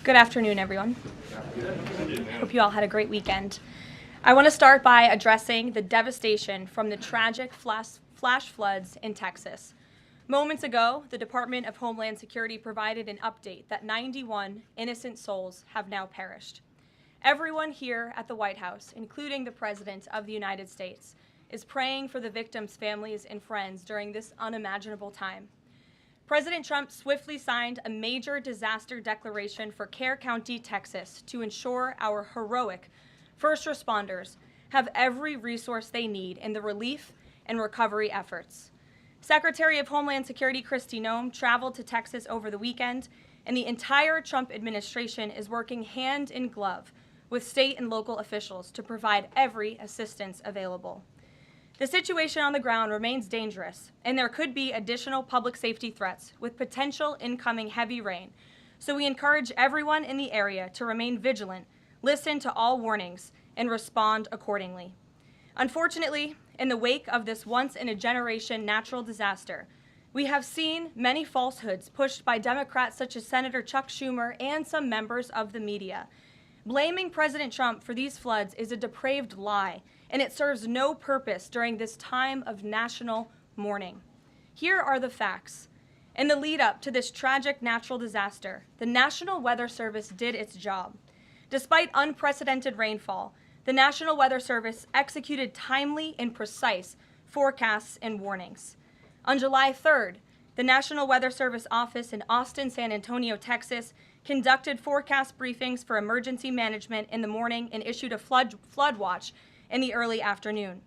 Good afternoon, everyone. Hope you all had a great weekend. I want to start by addressing the devastation from the tragic flash floods in Texas. Moments ago, the Department of Homeland Security provided an update that 91 innocent souls have now perished. Everyone here at the White House, including the President of the United States, is praying for the victims' families and friends during this unimaginable time. President Trump swiftly signed a major disaster declaration for Kerr County, Texas, to ensure our heroic first responders have every resource they need in the relief and recovery efforts. Secretary of Homeland Security Kristi Noem traveled to Texas over the weekend, and the entire Trump administration is working hand in glove with state and local officials to provide every assistance available. The situation on the ground remains dangerous, and there could be additional public safety threats with potential incoming heavy rain, so we encourage everyone in the area to remain vigilant, listen to all warnings, and respond accordingly. Unfortunately, in the wake of this once-in-a-generation natural disaster, we have seen many falsehoods pushed by Democrats such as Senator Chuck Schumer and some members of the media. Blaming President Trump for these floods is a depraved lie, and it serves no purpose during this time of national mourning. Here are the facts. In the lead up to this tragic natural disaster, the National Weather Service did its job. Despite unprecedented rainfall, the National Weather Service executed timely and precise forecasts and warnings. On July 3rd, the National Weather Service office in Austin, San Antonio, Texas, conducted forecast briefings for emergency management in the morning and issued a flood watch in the early afternoon.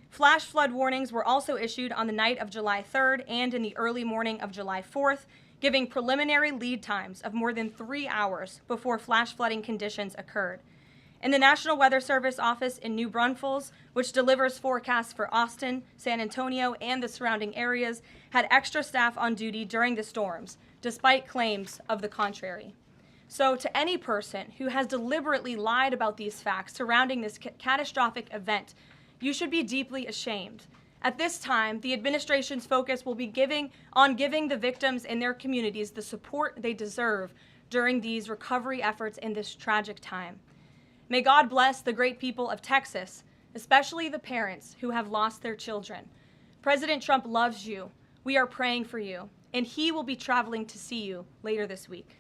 Flash flood warnings were also issued on the night of July 3rd and in the early morning of July 4th, giving preliminary lead times of more than 3 hours before flash flooding conditions occurred. And the National Weather Service office in New Braunfels, which delivers forecasts for Austin, San Antonio, and the surrounding areas, had extra staff on duty during the storms, despite claims of the contrary. So to any person who has deliberately lied about these facts surrounding this catastrophic event, you should be deeply ashamed. At this time, the administration's focus will be giving the victims and their communities the support they deserve during these recovery efforts in this tragic time. May God bless the great people of Texas, especially the parents who have lost their children. President Trump loves you. We are praying for you, and he will be traveling to see you later this week.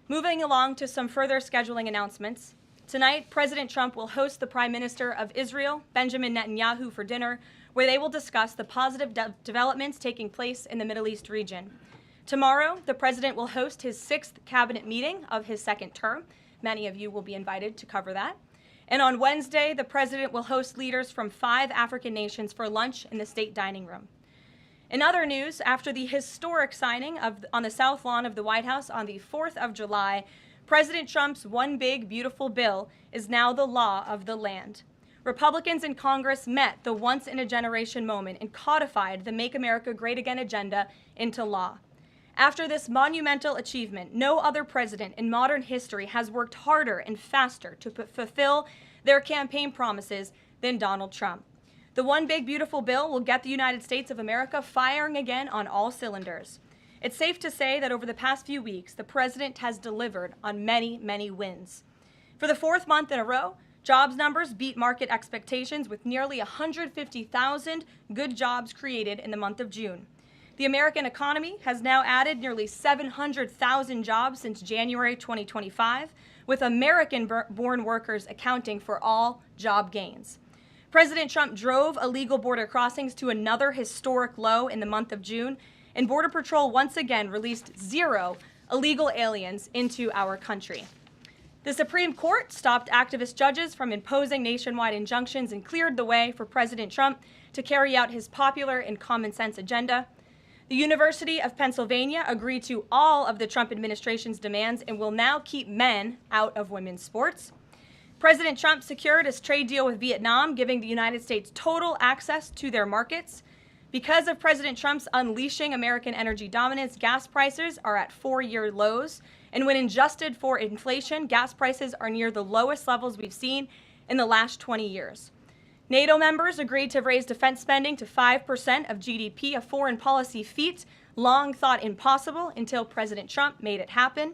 Moving along to some further scheduling announcements. Tonight, President Trump will host the Prime Minister of Israel, Benjamin Netanyahu, for dinner, where they will discuss the positive developments taking place in the Middle East region. Tomorrow, the President will host his 6th cabinet meeting of his 2nd term. Many of you will be invited to cover that. And on Wednesday, the President will host leaders from 5 African nations for lunch in the state dining room. In other news, after the historic signing on the South Lawn of the White House on the 4th of July, President Trump's One Big Beautiful Bill is now the law of the land. Republicans in Congress met the once-in-a-generation moment and codified the Make America Great Again agenda into law. After this monumental achievement, no other president in modern history has worked harder and faster to fulfill their campaign promises than Donald Trump. The One Big Beautiful Bill will get the United States of America firing again on all cylinders. It's safe to say that over the past few weeks, the president has delivered on many, many wins. For the 4th month in a row, jobs numbers beat market expectations with nearly 150,000 good jobs created in the month of June. The American economy has now added nearly 700,000 jobs since January 2025, with American-born workers accounting for all job gains. President Trump drove illegal border crossings to another historic low in the month of June, and Border Patrol once again released 0 illegal aliens into our country. The Supreme Court stopped activist judges from imposing nationwide injunctions and cleared the way for President Trump to carry out his popular and common sense agenda. The University of Pennsylvania agreed to all of the Trump administration's demands and will now keep men out of women's sports. President Trump secured his trade deal with Vietnam, giving the United States total access to their markets. Because of President Trump's unleashing American energy dominance, gas prices are at 4-year lows. And when adjusted for inflation, gas prices are near the lowest levels we've seen in the last 20 years. NATO members agreed to raise defense spending to 5% of GDP, a foreign policy feat long thought impossible until President Trump made it happen.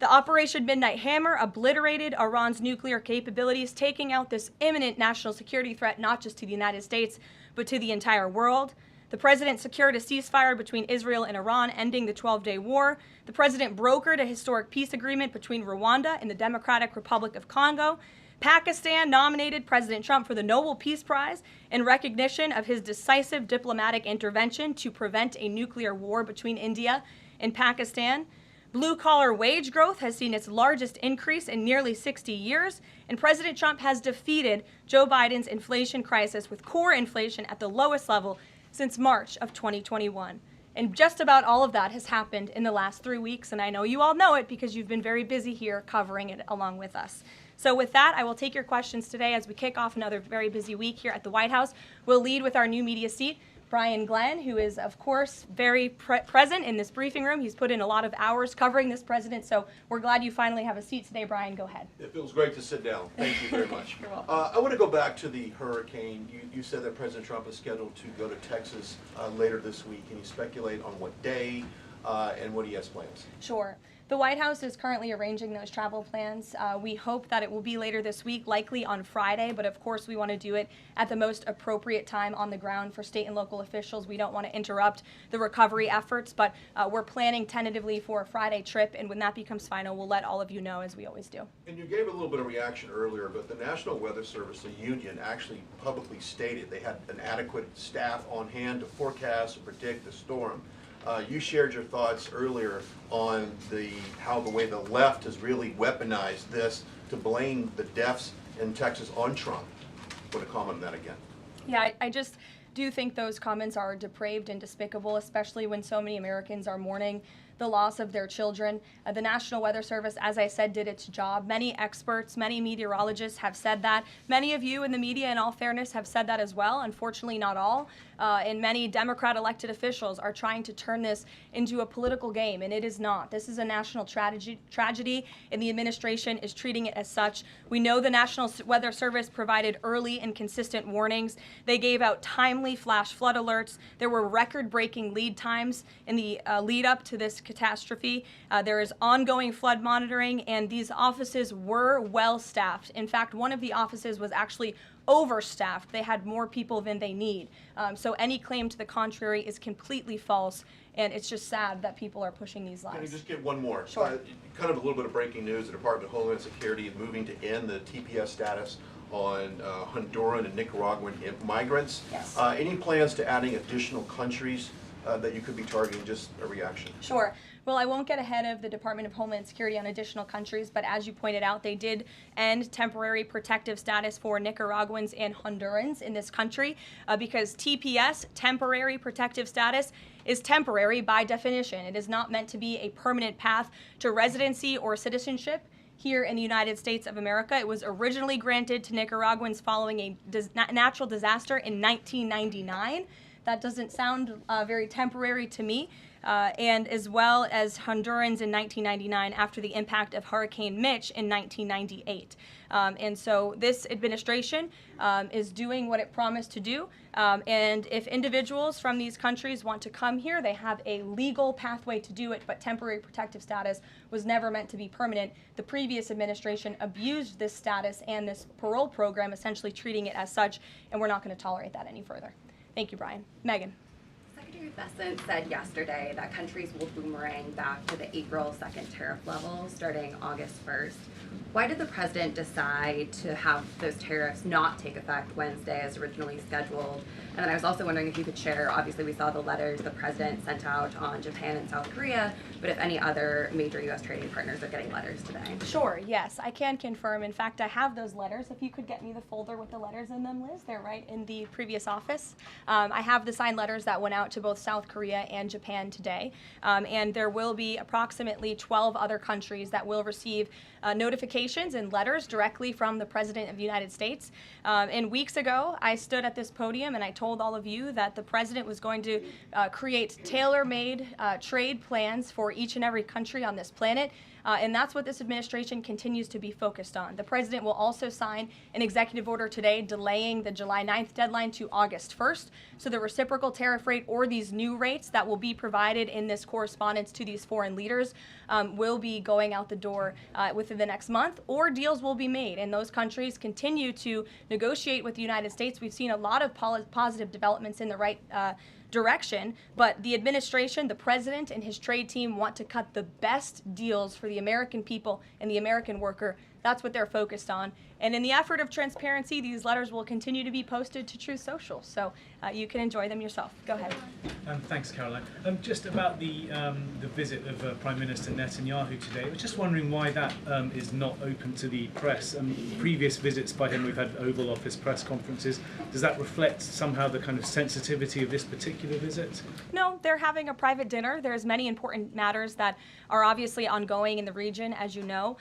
The Operation Midnight Hammer obliterated Iran's nuclear capabilities, taking out this imminent national security threat, not just to the United States, but to the entire world. The president secured a ceasefire between Israel and Iran, ending the 12-day war. The president brokered a historic peace agreement between Rwanda and the Democratic Republic of Congo. Pakistan nominated President Trump for the Nobel Peace Prize in recognition of his decisive diplomatic intervention to prevent a nuclear war between India and Pakistan. Blue-collar wage growth has seen its largest increase in nearly 60 years, and President Trump has defeated Joe Biden's inflation crisis with core inflation at the lowest level since March of 2021. And just about all of that has happened in the last 3 weeks, and I know you all know it because you've been very busy here covering it along with us. So with that, I will take your questions today as we kick off another very busy week here at the White House. We'll lead with our new media seat, Brian Glenn, who is, of course, very present in this briefing room. He's put in a lot of hours covering this president, so we're glad you finally have a seat today. Brian, go ahead. It feels great to sit down. Thank you very much. You're welcome. I want to go back to the hurricane. You said that President Trump is scheduled to go to Texas later this week. Can you speculate on what day and what he has plans? Sure. The White House is currently arranging those travel plans. We hope that it will be later this week, likely on Friday, but of course we want to do it at the most appropriate time on the ground for state and local officials. We don't want to interrupt the recovery efforts, but we're planning tentatively for a Friday trip, and when that becomes final, we'll let all of you know, as we always do. And you gave a little bit of reaction earlier, but the National Weather Service, the union, actually publicly stated they had an adequate staff on hand to forecast and predict the storm. You shared your thoughts earlier on how the way the left has really weaponized this to blame the deaths in Texas on Trump. I want to comment on that again. Yeah, I just do think those comments are depraved and despicable, especially when so many Americans are mourning the loss of their children. The National Weather Service, as I said, did its job. Many experts, many meteorologists have said that. Many of you in the media, in all fairness, have said that as well. Unfortunately, not all. And many Democrat elected officials are trying to turn this into a political game, and it is not. This is a national tragedy, and the administration is treating it as such. We know the National Weather Service provided early and consistent warnings. They gave out timely flash flood alerts. There were record-breaking lead times in the lead up to this catastrophe. There is ongoing flood monitoring, and these offices were well staffed. In fact, one of the offices was actually overstaffed. They had more people than they need. So any claim to the contrary is completely false, and it's just sad that people are pushing these lies. Can I just get one more? Sure. Kind of a little bit of breaking news. The Department of Homeland Security is moving to end the TPS status on Honduran and Nicaraguan migrants. Yes. Any plans to adding additional countries that you could be targeting? Just a reaction. Sure. Well, I won't get ahead of the Department of Homeland Security on additional countries, but as you pointed out, they did end temporary protective status for Nicaraguans and Hondurans in this country because TPS, temporary protective status, is temporary by definition. It is not meant to be a permanent path to residency or citizenship here in the United States of America. It was originally granted to Nicaraguans following a natural disaster in 1999. That doesn't sound very temporary to me. And as well as Hondurans in 1999 after the impact of Hurricane Mitch in 1998. And so this administration is doing what it promised to do. And if individuals from these countries want to come here, they have a legal pathway to do it, but temporary protective status was never meant to be permanent. The previous administration abused this status and this parole program, essentially treating it as such, and we're not going to tolerate that any further. Thank you, Brian. Megan. Secretary Bessent said yesterday that countries will boomerang back to the April 2nd tariff level starting August 1st. Why did the president decide to have those tariffs not take effect Wednesday as originally scheduled? And then I was also wondering if you could share, obviously we saw the letters the president sent out on Japan and South Korea, but if any other major U.S. trading partners are getting letters today. Sure, yes, I can confirm. In fact, I have those letters. If you could get me the folder with the letters in them, Liz, they're right in the previous office. I have the signed letters that went out to both South Korea and Japan today, and there will be approximately 12 other countries that will receive notifications and letters directly from the President of the United States. And weeks ago, I stood at this podium and I told all of you that the President was going to create tailor-made trade plans for each and every country on this planet. And that's what this administration continues to be focused on. The President will also sign an executive order today delaying the July 9th deadline to August 1st. So the reciprocal tariff rate or the these new rates that will be provided in this correspondence to these foreign leaders will be going out the door within the next month, or deals will be made. And those countries continue to negotiate with the United States. We've seen a lot of positive developments in the right direction, but the administration, the president, and his trade team want to cut the best deals for the American people and the American worker. That's what they're focused on. And in the effort of transparency, these letters will continue to be posted to Truth Social, so you can enjoy them yourself. Go ahead. Thanks, Caroline. Just about the visit of Prime Minister Netanyahu today, I was just wondering why that is not open to the press. Previous visits by him, we've had Oval Office press conferences. Does that reflect somehow the kind of sensitivity of this particular visit? No, they're having a private dinner. There's many important matters that are obviously ongoing in the region, as you know.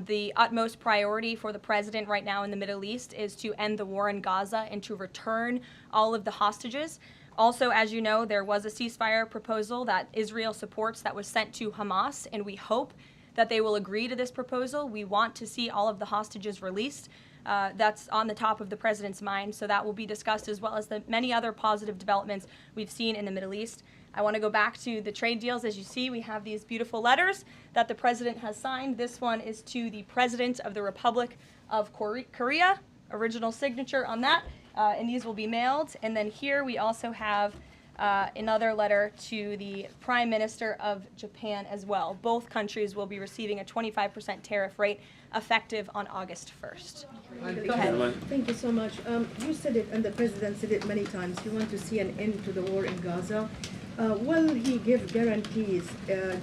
The utmost priority for the president right now in the Middle East is to end the war in Gaza and to return all of the hostages. Also, as you know, there was a ceasefire proposal that Israel supports that was sent to Hamas, and we hope that they will agree to this proposal. We want to see all of the hostages released. That's on the top of the president's mind, so that will be discussed, as well as the many other positive developments we've seen in the Middle East. I want to go back to the trade deals. As you see, we have these beautiful letters that the president has signed. This one is to the President of the Republic of Korea, original signature on that, and these will be mailed. And then here we also have another letter to the Prime Minister of Japan as well. Both countries will be receiving a 25% tariff rate effective on August 1st. Go ahead. Thank you so much. You said it, and the president said it many times, you want to see an end to the war in Gaza. Will he give guarantees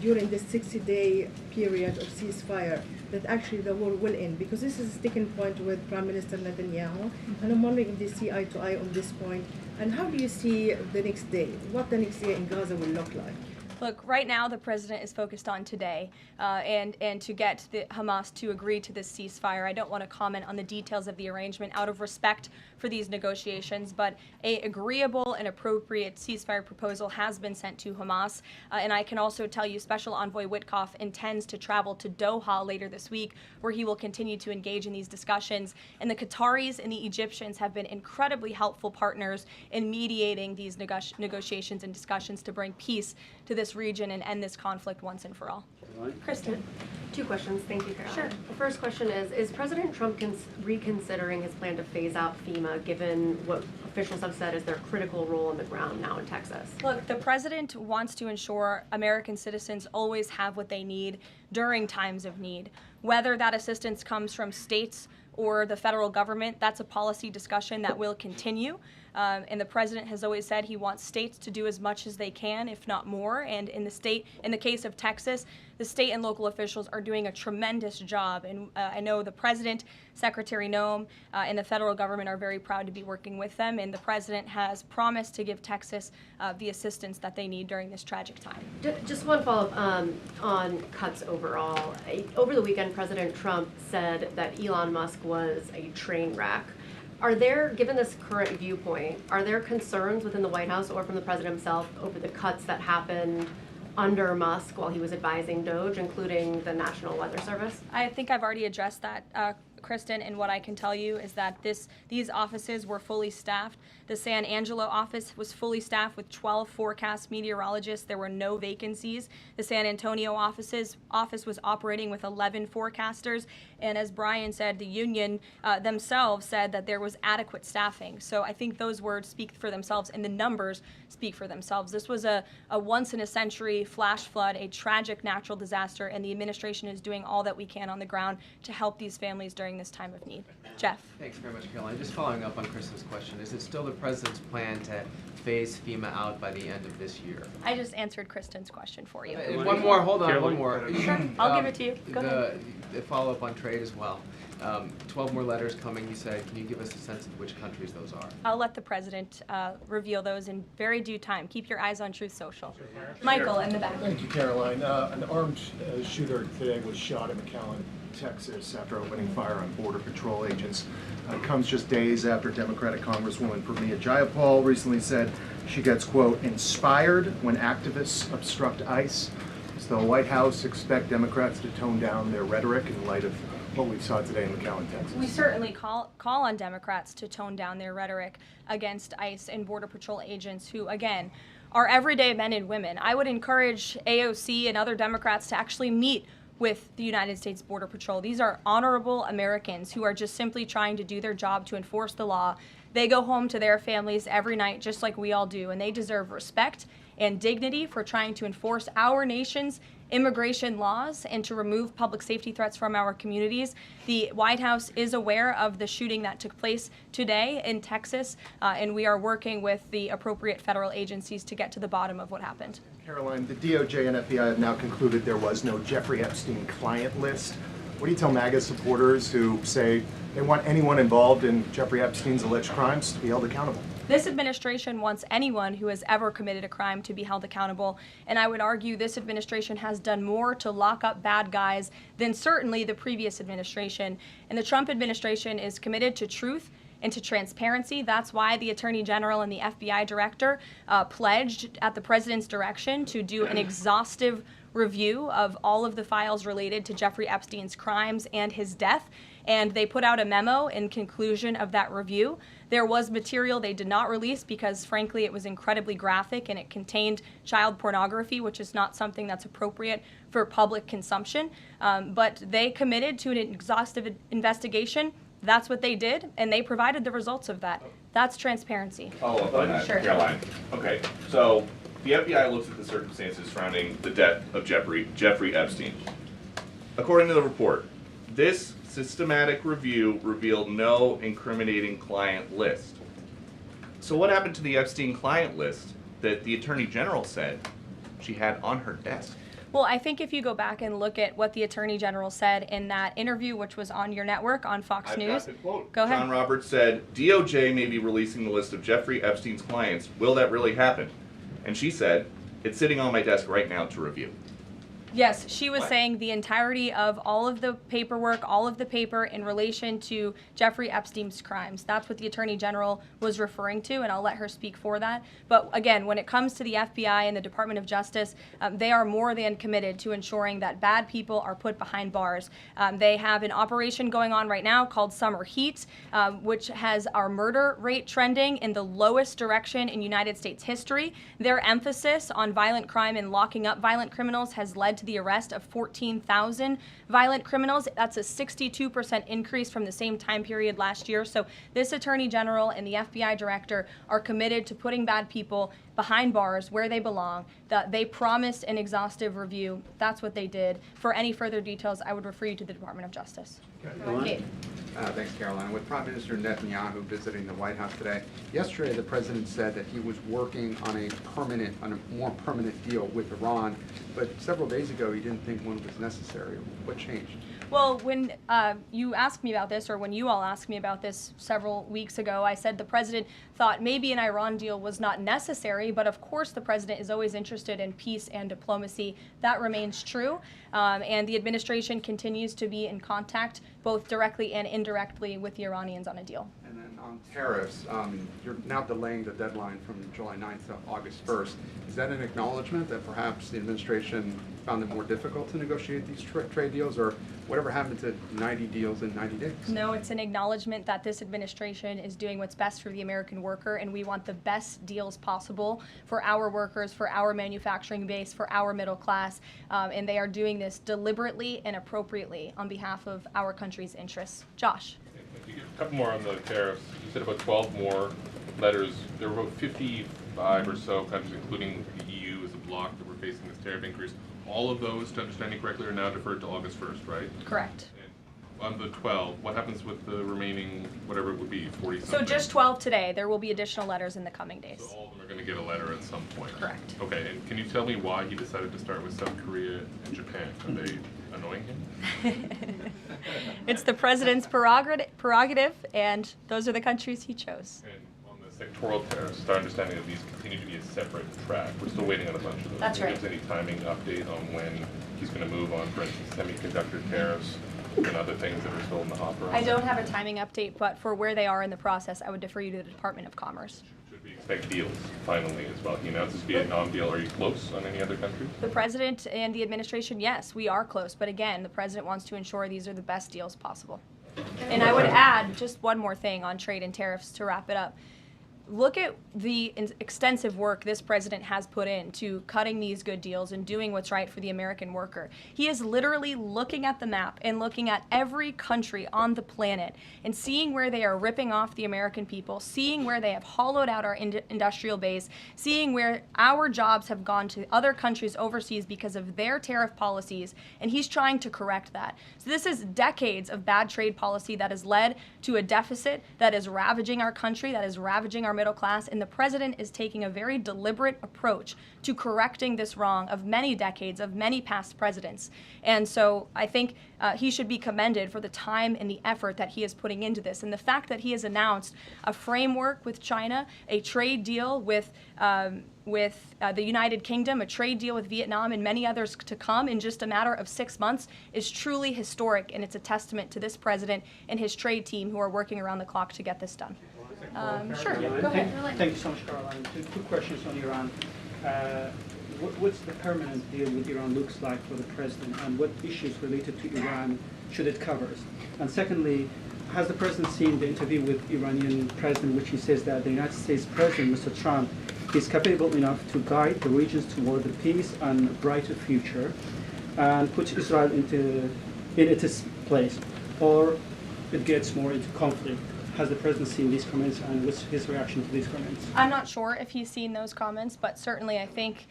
during this 60-day period of ceasefire that actually the war will end? Because this is a sticking point with Prime Minister Netanyahu, and I'm wondering if they see eye to eye on this point. And how do you see the next day? What the next day in Gaza will look like? Look, right now the president is focused on today and to get the Hamas to agree to this ceasefire. I don't want to comment on the details of the arrangement out of respect for these negotiations, but a agreeable and appropriate ceasefire proposal has been sent to Hamas. And I can also tell you Special Envoy Witkoff intends to travel to Doha later this week, where he will continue to engage in these discussions. And the Qataris and the Egyptians have been incredibly helpful partners in mediating these negotiations and discussions to bring peace to this region and end this conflict once and for all. Kristen. Two questions. Thank you, Caroline. Sure. The first question is President Trump reconsidering his plan to phase out FEMA, given what officials have said is their critical role on the ground now in Texas? Look, the president wants to ensure American citizens always have what they need during times of need. Whether that assistance comes from states or the federal government, that's a policy discussion that will continue. And the president has always said he wants states to do as much as they can, if not more. And in the case of Texas, the state and local officials are doing a tremendous job. And I know the president, Secretary Noem, and the federal government are very proud to be working with them. And the president has promised to give Texas the assistance that they need during this tragic time. Just one follow-up on cuts overall. Over the weekend, President Trump said that Elon Musk was a train wreck. Are there, given this current viewpoint, are there concerns within the White House or from the president himself over the cuts that happened under Musk while he was advising DOGE, including the National Weather Service? I think I've already addressed that, Kristen, and what I can tell you is that these offices were fully staffed. The San Angelo office was fully staffed with 12 forecast meteorologists. There were no vacancies. The San Antonio office was operating with 11 forecasters. And as Brian said, the union themselves said that there was adequate staffing. So I think those words speak for themselves, and the numbers speak for themselves. This was a once-in-a-century flash flood, a tragic natural disaster, and the administration is doing all that we can on the ground to help these families during this time of need. Jeff. Thanks very much, Caroline. Just following up on Kristen's question, is it still the president's plan to phase FEMA out by the end of this year? I just answered Kristen's question for you. One more, hold on, Caroline. one more. Sure, I'll give it to you. Go ahead. The follow-up on trade as well. 12 more letters coming, you said. Can you give us a sense of which countries those are? I'll let the president reveal those in very due time. Keep your eyes on Truth Social. Michael in the back. Thank you, Caroline. An armed shooter today was shot in McAllen, Texas, after opening fire on Border Patrol agents. It comes just days after Democratic Congresswoman Pramila Jayapal recently said she gets, quote, inspired when activists obstruct ICE. Does the White House expect Democrats to tone down their rhetoric in light of what we saw today in McAllen, Texas? We certainly call on Democrats to tone down their rhetoric against ICE and Border Patrol agents who, again, are everyday men and women. I would encourage AOC and other Democrats to actually meet with the United States Border Patrol. These are honorable Americans who are just simply trying to do their job to enforce the law. They go home to their families every night just like we all do, and they deserve respect and dignity for trying to enforce our nation's immigration laws and to remove public safety threats from our communities. The White House is aware of the shooting that took place today in Texas, and we are working with the appropriate federal agencies to get to the bottom of what happened. Caroline, the DOJ and FBI have now concluded there was no Jeffrey Epstein client list. What do you tell MAGA supporters who say they want anyone involved in Jeffrey Epstein's alleged crimes to be held accountable? This administration wants anyone who has ever committed a crime to be held accountable, and I would argue this administration has done more to lock up bad guys than certainly the previous administration. And the Trump administration is committed to truth and to transparency. That's why the Attorney General and the FBI Director pledged at the President's direction to do an exhaustive review of all of the files related to Jeffrey Epstein's crimes and his death. And they put out a memo in conclusion of that review. There was material they did not release because, frankly, it was incredibly graphic and it contained child pornography, which is not something that's appropriate for public consumption. But they committed to an exhaustive investigation. That's what they did, and they provided the results of that. That's transparency. Follow up on that, Sure. Caroline. Okay, so the FBI looks at the circumstances surrounding the death of Jeffrey Epstein. According to the report, this systematic review revealed no incriminating client list. So what happened to the Epstein client list that the Attorney General said she had on her desk? Well, I think if you go back and look at what the Attorney General said in that interview, which was on your network, on Fox News. Got the quote. Go ahead. John Roberts said, DOJ may be releasing the list of Jeffrey Epstein's clients. Will that really happen? And she said, it's sitting on my desk right now to review. Yes, she was What? saying the entirety of all of the paperwork, all of the paper in relation to Jeffrey Epstein's crimes. That's what the Attorney General was referring to, and I'll let her speak for that. But again, when it comes to the FBI and the Department of Justice, they are more than committed to ensuring that bad people are put behind bars. They have an operation going on right now called Summer Heat, which has our murder rate trending in the lowest direction in United States history. Their emphasis on violent crime and locking up violent criminals has led to the arrest of 14,000 violent criminals. That's a 62% increase from the same time period last year. So this Attorney General and the FBI Director are committed to putting bad people behind bars where they belong. They promised an exhaustive review. That's what they did. For any further details, I would refer you to the Department of Justice. Kate. Thanks, Caroline. With Prime Minister Netanyahu visiting the White House today, yesterday the president said that he was working on a more permanent deal with Iran, but several days ago he didn't think one was necessary. What changed? Well, when you asked me about this, or when you all asked me about this several weeks ago, I said the president thought maybe an Iran deal was not necessary, but of course the president is always interested in peace and diplomacy. That remains true, and the administration continues to be in contact, both directly and indirectly, with the Iranians on a deal. And then on tariffs, you're now delaying the deadline from July 9th to August 1st. Is that an acknowledgement that perhaps the administration found it more difficult to negotiate these trade deals, or whatever happened to 90 deals in 90 days? No, it's an acknowledgement that this administration is doing what's best for the American worker, and we want the best deals possible for our workers, for our manufacturing base, for our middle class, and they are doing this deliberately and appropriately on behalf of our country's interests. Josh. A couple more on the tariffs. You said about 12 more letters. There were about 55 or so countries, including the EU as a bloc, that were facing this tariff increase. All of those, to understand you correctly, are now deferred to August 1st, right? Correct. And on the 12, what happens with the remaining, whatever it would be, 40 something? So just 12 today. There will be additional letters in the coming days. So all of them are going to get a letter at some point? Correct. Okay, and can you tell me why he decided to start with South Korea and Japan? Are they annoying him? It's the president's prerogative, and those are the countries he chose. And on the sectoral tariffs, it's our understanding that these continue to be a separate track. We're still waiting on a bunch of those. That's right. Is there any timing update on when he's going to move on, for instance, semiconductor tariffs and other things that are still in the hopper? I don't have a timing update, but for where they are in the process, I would defer you to the Department of Commerce. Should we expect deals finally as well? He announced his Vietnam deal. Are you close on any other countries? The president and the administration, yes, we are close. But again, the president wants to ensure these are the best deals possible. And I would add just one more thing on trade and tariffs to wrap it up. look at the extensive work this president has put into cutting these good deals and doing what's right for the American worker. He is literally looking at the map and looking at every country on the planet and seeing where they are ripping off the American people, seeing where they have hollowed out our industrial base, seeing where our jobs have gone to other countries overseas because of their tariff policies, and he's trying to correct that. So this is decades of bad trade policy that has led to a deficit that is ravaging our country, that is ravaging our middle class, and the president is taking a very deliberate approach to correcting this wrong of many decades, of many past presidents. And so I think he should be commended for the time and the effort that he is putting into this. And the fact that he has announced a framework with China, a trade deal with the United Kingdom, a trade deal with Vietnam, and many others to come in just a matter of 6 months is truly historic, and it's a testament to this president and his trade team who are working around the clock to get this done. Sure, go ahead. Thank you so much, Caroline. Two questions on Iran. What's the permanent deal with Iran looks like for the president, and what issues related to Iran should it cover? And secondly, has the president seen the interview with Iranian president, which he says that the United States president, Mr. Trump, is capable enough to guide the regions toward a peace and a brighter future, and put Israel in its place, or it gets more into conflict? Has the president seen these comments, and what's his reaction to these comments? I'm not sure if he's seen those comments, but certainly I think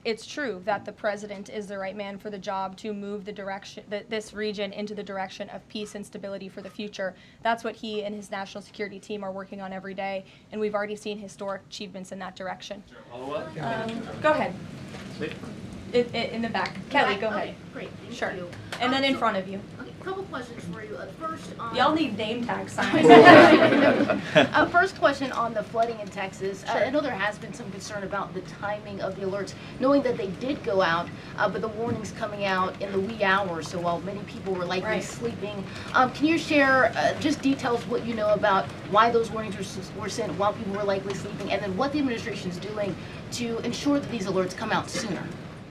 it's true that the president is the right man for the job to move the direction, this region into the direction of peace and stability for the future. That's what he and his national security team are working on every day, and we've already seen historic achievements in that direction. Go ahead. In the back. Kelly, go ahead. Okay, great. Thank Sure. you. And then in front of you. Okay, a couple questions for you. First, Y'all need name tag signs. First question on the flooding in Texas. I know there has been some concern about the timing of the alerts, knowing that they did go out, but the warnings coming out in the wee hours, so while many people were likely sleeping. Can you share just details what you know about why those warnings were sent while people were likely sleeping, and then what the administration is doing to ensure that these alerts come out sooner?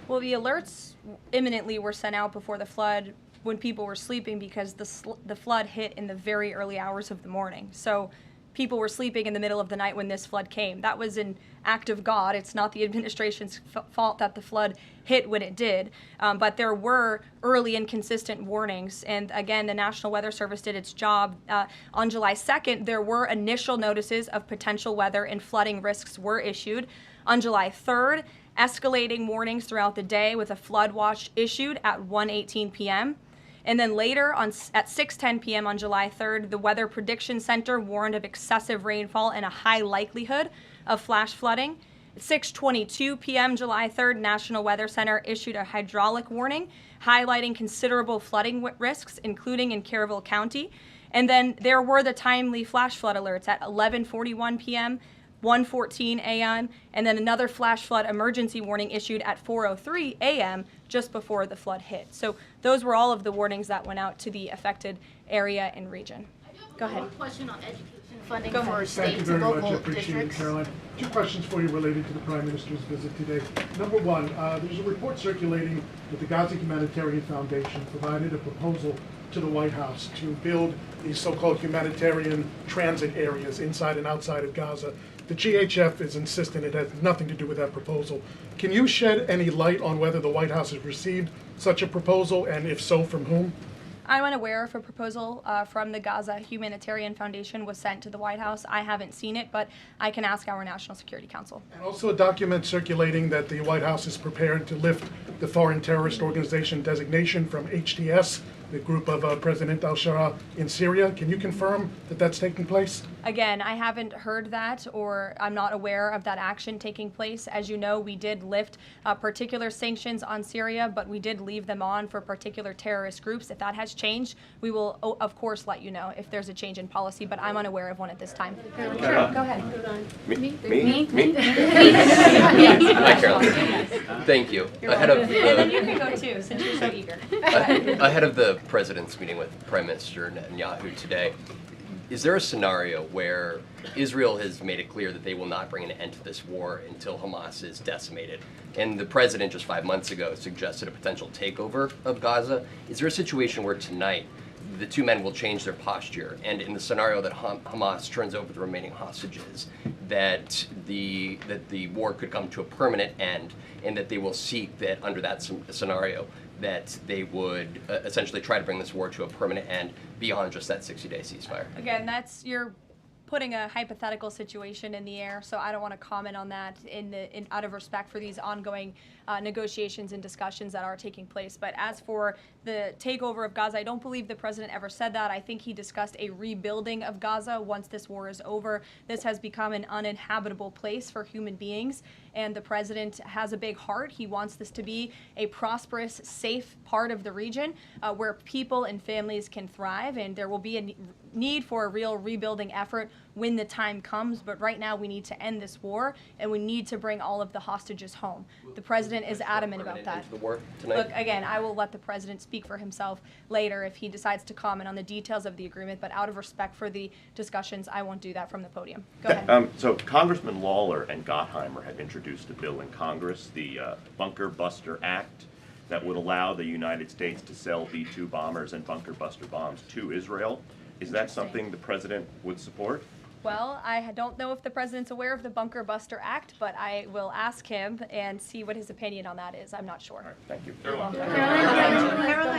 Well, the alerts imminently were sent out before the flood when people were sleeping because the flood hit in the very early hours of the morning. So people were sleeping in the middle of the night when this flood came. That was an act of God. It's not the administration's fault that the flood hit when it did. But there were early and consistent warnings. And again, the National Weather Service did its job. On July 2nd, there were initial notices of potential weather and flooding risks were issued. On July 3rd, escalating warnings throughout the day with a flood watch issued at 1:18 p.m. And then later at 6:10 p.m. on July 3rd, the Weather Prediction Center warned of excessive rainfall and a high likelihood of flash flooding. At 6:22 p.m. July 3rd, National Weather Center issued a hydraulic warning highlighting considerable flooding risks, including in Caryville County. And then there were the timely flash flood alerts at 11:41 p.m., 1:14 a.m., and then another flash flood emergency warning issued at 4:03 a.m. just before the flood hit. So those were all of the warnings that went out to the affected area and region. Go ahead. One question on education funding Go for ahead. states and local Thank you very much. I appreciate it, districts. Caroline. Two questions for you related to the Prime Minister's visit today. Number one, there's a report circulating that the Gaza Humanitarian Foundation provided a proposal to the White House to build these so-called humanitarian transit areas inside and outside of Gaza. The GHF is insistent it has nothing to do with that proposal. Can you shed any light on whether the White House has received such a proposal, and if so, from whom? I'm unaware if a proposal from the Gaza Humanitarian Foundation was sent to the White House. I haven't seen it, but I can ask our National Security Council. And also a document circulating that the White House is prepared to lift the Foreign Terrorist Organization designation from HTS, the group of President al-Shara in Syria. Can you confirm that that's taking place? Again, I haven't heard that, or I'm not aware of that action taking place. As you know, we did lift particular sanctions on Syria, but we did leave them on for particular terrorist groups. If that has changed, we will, of course, let you know if there's a change in policy, but I'm unaware of one at this time. Sure, go ahead. Me? Hi, Caroline. Thank you. Ahead of And then you can go too, since you're so eager. ahead of the president's meeting with Prime Minister Netanyahu today, is there a scenario where Israel has made it clear that they will not bring an end to this war until Hamas is decimated? And the president just 5 months ago suggested a potential takeover of Gaza. Is there a situation where tonight the two men will change their posture, and in the scenario that Hamas turns over the remaining hostages, that the war could come to a permanent end, and that they will seek that under that scenario that they would essentially try to bring this war to a permanent end beyond just that 60-day ceasefire. Again, you're putting a hypothetical situation in the air, so I don't want to comment on that out of respect for these ongoing negotiations and discussions that are taking place. But as for the takeover of Gaza, I don't believe the president ever said that. I think he discussed a rebuilding of Gaza once this war is over. This has become an uninhabitable place for human beings, and the president has a big heart. He wants this to be a prosperous, safe part of the region where people and families can thrive, and there will be a need for a real rebuilding effort when the time comes. But right now we need to end this war, and we need to bring all of the hostages home. The president is adamant about that. The war tonight? Look, again, I will let the president speak for himself later if he decides to comment on the details of the agreement, but out of respect for the discussions, I won't do that from the podium. Go ahead. So Congressman Lawler and Gottheimer had introduced a bill in Congress, the Bunker Buster Act, that would allow the United States to sell B-2 bombers and bunker buster bombs to Israel. Is that something the president would support? Well, I don't know if the president's aware of the Bunker Buster Act, but I will ask him and see what his opinion on that is. I'm not sure. All right, thank you. Caroline.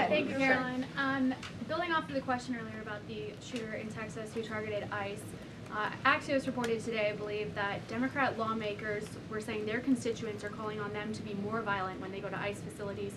Thank you, Caroline. Building off of the question earlier about the shooter in Texas who targeted ICE, Axios reported today, I believe, that Democrat lawmakers were saying their constituents are calling on them to be more violent when they go to ICE facilities,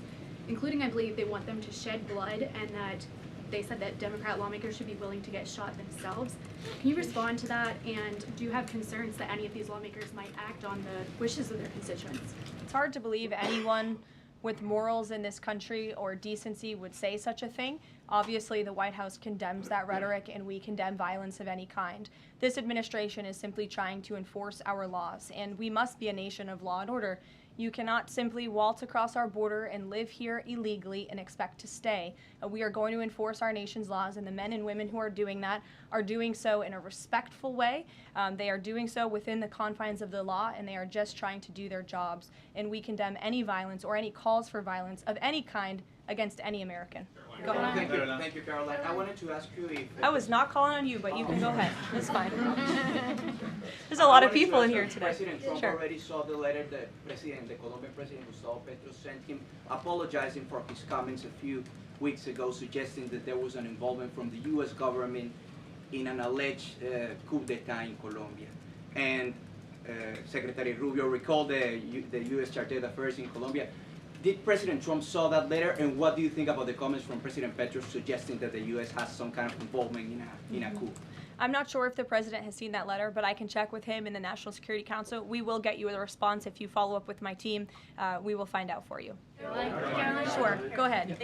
including, I believe, they want them to shed blood, and that they said that Democrat lawmakers should be willing to get shot themselves. Can you respond to that, and do you have concerns that any of these lawmakers might act on the wishes of their constituents? It's hard to believe anyone with morals in this country or decency would say such a thing. Obviously, the White House condemns that rhetoric, and we condemn violence of any kind. This administration is simply trying to enforce our laws, and we must be a nation of law and order. You cannot simply waltz across our border and live here illegally and expect to stay. We are going to enforce our nation's laws, and the men and women who are doing that are doing so in a respectful way. They are doing so within the confines of the law, and they are just trying to do their jobs. And we condemn any violence or any calls for violence of any kind against any American. Go ahead. Thank you, Caroline. I wanted to ask you if... I was not calling on you, but you can go ahead. It's fine. There's a lot of people in here today. President Trump already saw the letter that the Colombian president Gustavo Petro sent him, apologizing for his comments a few weeks ago, suggesting that there was an involvement from the U.S. government in an alleged coup d'etat in Colombia. And Secretary Rubio recalled the U.S. Chargé d'Affaires in Colombia. Did President Trump saw that letter, and what do you think about the comments from President Petro suggesting that the U.S. has some kind of involvement in a coup? I'm not sure if the president has seen that letter, but I can check with him in the National Security Council. We will get you a response if you follow up with my team. We will find out for you. Caroline? Sure, go ahead.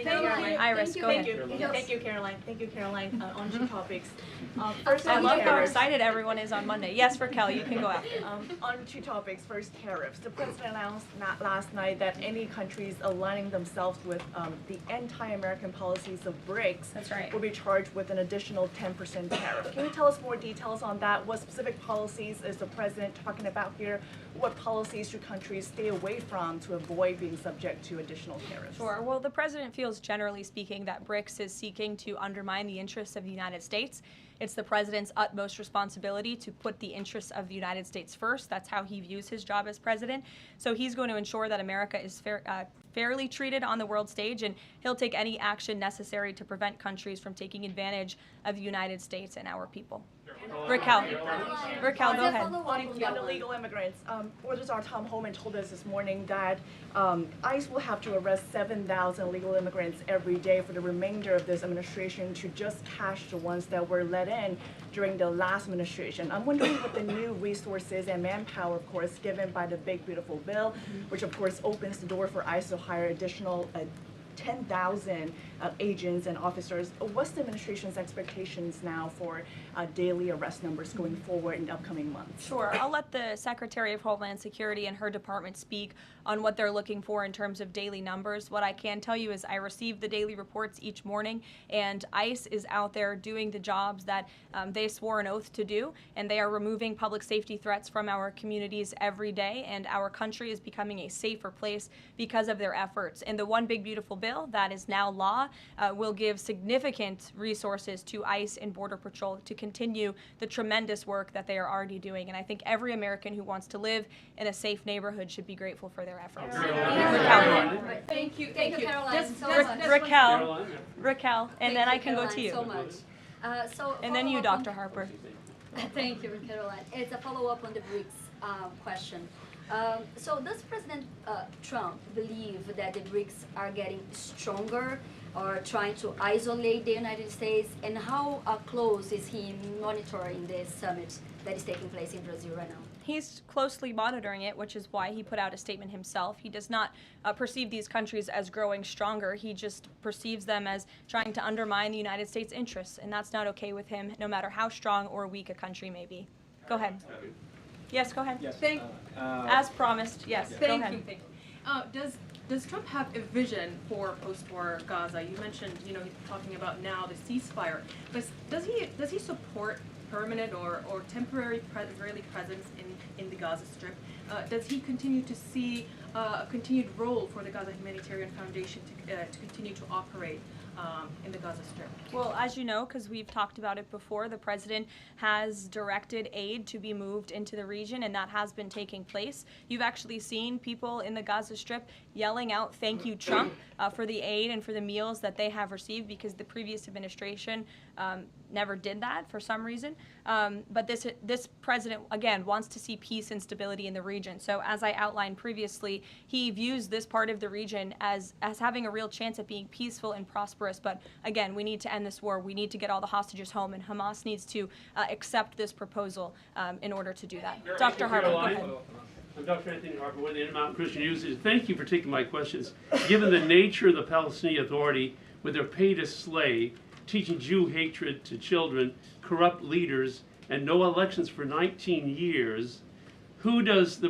Iris, go ahead. Thank you, Caroline. Thank you, Caroline. On two topics. First, I love how excited everyone is on Monday. Yes, Raquel, you can go out. On two topics. First, tariffs. The president announced last night that any countries aligning themselves with the anti-American policies of BRICS will be charged with an additional 10% tariff. Can you tell us more details on that? What specific policies is the president talking about here? What policies should countries stay away from to avoid being subject to additional tariffs? Sure. Well, the president feels, generally speaking, that BRICS is seeking to undermine the interests of the United States. It's the president's utmost responsibility to put the interests of the United States first. That's how he views his job as president. So he's going to ensure that America is fairly treated on the world stage, and he'll take any action necessary to prevent countries from taking advantage of the United States and our people. Raquel, go ahead. On illegal immigrants, Reuters' Tom Homan told us this morning that ICE will have to arrest 7,000 illegal immigrants every day for the remainder of this administration to just catch the ones that were let in during the last administration. I'm wondering what the new resources and manpower, of course, given by the Big Beautiful Bill, which of course opens the door for ICE to hire additional 10,000 agents and officers. What's the administration's expectations now for daily arrest numbers going forward in the upcoming months? Sure. I'll let the Secretary of Homeland Security and her department speak on what they're looking for in terms of daily numbers. What I can tell you is I receive the daily reports each morning, and ICE is out there doing the jobs that they swore an oath to do, and they are removing public safety threats from our communities every day, and our country is becoming a safer place because of their efforts. And the One Big Beautiful Bill bill that is now law will give significant resources to ICE and Border Patrol to continue the tremendous work that they are already doing. And I think every American who wants to live in a safe neighborhood should be grateful for their efforts. Thank you, Karoline, so Ra- much. Raquel, and then I can go to you. So much. And then you, follow-up Dr. Harper. Thank you, Caroline. It's a follow-up on the BRICS question. So does President Trump believe that the BRICS are getting stronger or trying to isolate the United States? And how close is he monitoring this summit that is taking place in Brazil right now? He's closely monitoring it, which is why he put out a statement himself. He does not perceive these countries as growing stronger. He just perceives them as trying to undermine the United States' interests, and that's not okay with him, no matter how strong or weak a country may be. Go ahead. Yes, go ahead. Yes. As promised, yes, go ahead. Thank you. Does Trump have a vision for post-war Gaza? You mentioned, he's talking about now the ceasefire, but does he support permanent or temporary Israeli presence in the Gaza Strip? Does he continue to see a continued role for the Gaza Humanitarian Foundation to continue to operate in the Gaza Strip? Well, as you know, because we've talked about it before, the president has directed aid to be moved into the region, and that has been taking place. You've actually seen people in the Gaza Strip yelling out, "Thank you, Trump," for the aid and for the meals that they have received, because the previous administration never did that for some reason. But this president, again, wants to see peace and stability in the region. So as I outlined previously, he views this part of the region as having a real chance at being peaceful and prosperous. But again, we need to end this war. We need to get all the hostages home, and Hamas needs to accept this proposal in order to do that. Dr. Harper, go ahead. I'm Dr. Anthony Harper with the Intermountain Christian Youth. Thank you for taking my questions. Given the nature of the Palestinian Authority, with their pay to slay, teaching Jew hatred to children, corrupt leaders, and no elections for 19 years, who does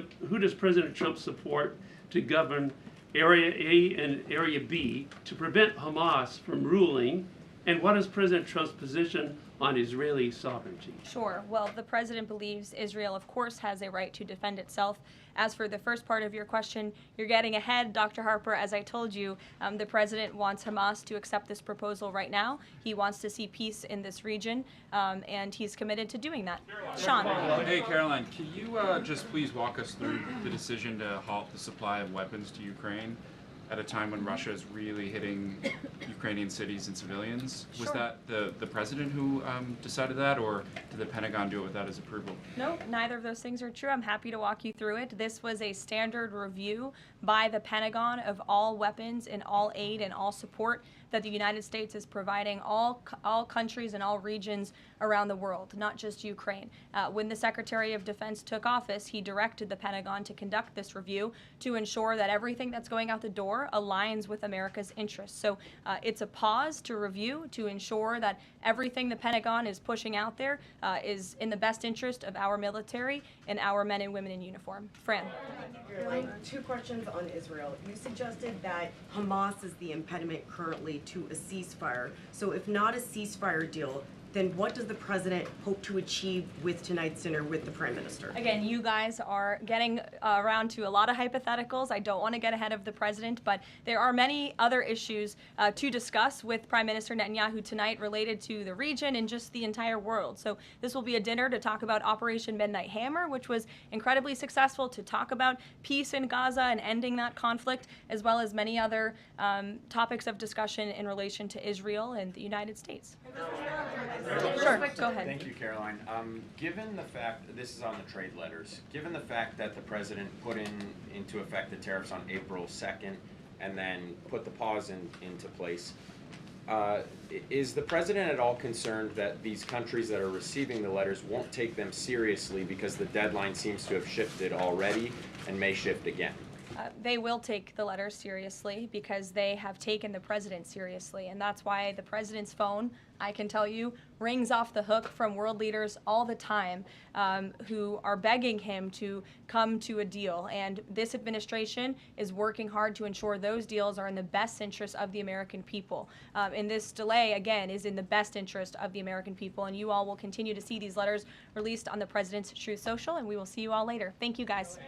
President Trump support to govern Area A and Area B to prevent Hamas from ruling? And what is President Trump's position on Israeli sovereignty? Sure. Well, the president believes Israel, of course, has a right to defend itself. As for the first part of your question, you're getting ahead, Dr. Harper. As I told you, the president wants Hamas to accept this proposal right now. He wants to see peace in this region, and he's committed to doing that. Sean. Hey, Caroline, can you just please walk us through the decision to halt the supply of weapons to Ukraine at a time when Russia is really hitting Ukrainian cities and civilians? Was that the president who decided that, or did the Pentagon do it without his approval? No, neither of those things are true. I'm happy to walk you through it. This was a standard review by the Pentagon of all weapons and all aid and all support that the United States is providing all countries and all regions around the world, not just Ukraine. When the Secretary of Defense took office, he directed the Pentagon to conduct this review to ensure that everything that's going out the door aligns with America's interests. So it's a pause to review to ensure that everything the Pentagon is pushing out there is in the best interest of our military and our men and women in uniform. Fran. Two questions on Israel. You suggested that Hamas is the impediment currently to a ceasefire. So if not a ceasefire deal, then what does the president hope to achieve with tonight's dinner with the prime minister? Again, you guys are getting around to a lot of hypotheticals. I don't want to get ahead of the president, but there are many other issues to discuss with Prime Minister Netanyahu tonight related to the region and just the entire world. So this will be a dinner to talk about Operation Midnight Hammer, which was incredibly successful, to talk about peace in Gaza and ending that conflict, as well as many other topics of discussion in relation to Israel and the United States. Sure, go ahead. Thank you, Caroline. Given the fact, this is on the trade letters, given the fact that the president put into effect the tariffs on April 2nd and then put the pause into place, is the president at all concerned that these countries that are receiving the letters won't take them seriously because the deadline seems to have shifted already and may shift again? They will take the letters seriously because they have taken the president seriously, and that's why the president's phone, I can tell you, rings off the hook from world leaders all the time who are begging him to come to a deal. And this administration is working hard to ensure those deals are in the best interest of the American people. And this delay, again, is in the best interest of the American people. And you all will continue to see these letters released on the president's Truth Social, and we will see you all later. Thank you, guys.